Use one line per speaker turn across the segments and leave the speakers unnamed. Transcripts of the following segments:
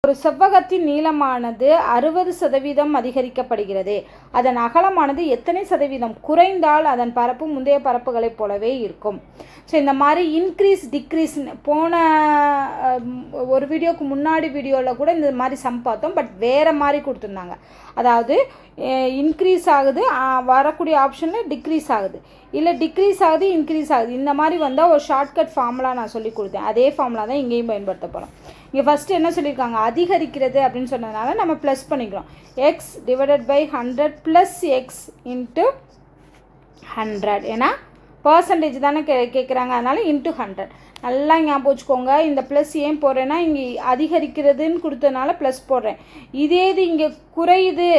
ஒரு செவ்வகத்தின் நீளமானது 60% அதிகரிக்கப்படுகிறது. அதன் அகலமானது எத்தனை சதவீதம் குறைந்தால் அதன் பரப்பு முந்தைய பரப்புகளைப் போலவே இருக்கும். ஸோ இந்த மாதிரி இன்க்ரீஸ் டிக்ரீஸ் போன ஒரு வீடியோக்கு முன்னாடி வீடியோவில் கூட இந்த மாதிரி சம் பார்த்தோம். பட் வேறு மாதிரி கொடுத்துருந்தாங்க. அதாவது இன்க்ரீஸ் ஆகுது, வரக்கூடிய ஆப்ஷனில் டிக்ரீஸ் ஆகுது, இல்லை டிக்ரீஸ் ஆகுது இன்க்ரீஸ் ஆகுது. இந்த மாதிரி வந்தால் ஒரு ஷார்ட்கட் ஃபார்முலா நான் சொல்லி கொடுத்தேன். அதே ஃபார்முலா தான் இங்கேயும் பயன்படுத்த போகிறோம். இங்கே ஃபஸ்ட்டு என்ன சொல்லியிருக்காங்க, அதிகரிக்கிறது அப்படின்னு சொன்னதுனால நம்ம ப்ளஸ் பண்ணிக்கிறோம். X divided by 100 plus x into 100. ஏன்னா பர்சன்டேஜ் தானே கேட்குறாங்க, அதனால் இன்ட்டு 100. நல்லா ஞாபகம் வச்சுக்கோங்க. இந்த ப்ளஸ் ஏன் போடுறேன்னா இங்கே அதிகரிக்கிறதுன்னு கொடுத்ததுனால ப்ளஸ் போடுறேன். இதே இது இங்கே குறையுது,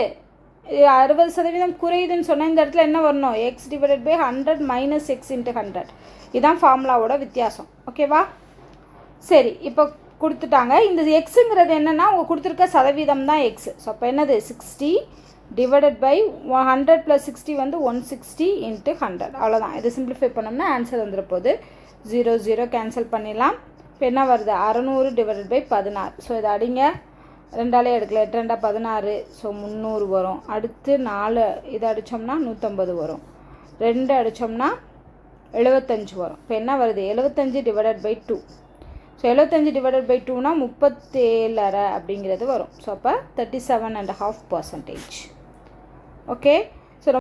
60% குறையுதுன்னு சொன்னால் இந்த இடத்துல என்ன வரணும், x divided by 100 minus x into 100. இதுதான் ஃபார்முலாவோட வித்தியாசம். ஓகேவா? சரி, இப்போ கொடுத்துட்டாங்க. இந்த எக்ஸுங்கிறது என்னென்னா அவங்க கொடுத்துருக்க சதவீதம் தான் எக்ஸ். ஸோ அப்போ என்னது 60 டிவைடட் பை 100 + 60 வந்து 160 இன்ட்டு 100. அவ்வளோதான். இது சிம்பிளிஃபை பண்ணோம்னா ஆன்சர் வந்துட போகுது. 0 0 கேன்சல் பண்ணிடலாம். இப்போ என்ன வருது, 600 டிவைடட் பை 16. ஸோ இதை அடிங்க, 2ஆலே எடுக்கல, 8 2 16. ஸோ 300 வரும். அடுத்து 4 இதை அடித்தோம்னா 150 வரும். 2 அடித்தோம்னா 75 வரும். இப்போ என்ன வருது, 75 divided by 2. So 75 divided by 2னா 37.5 அப்படிங்கிறது வரும். ஸோ அப்போ 37.5%. ஓகே.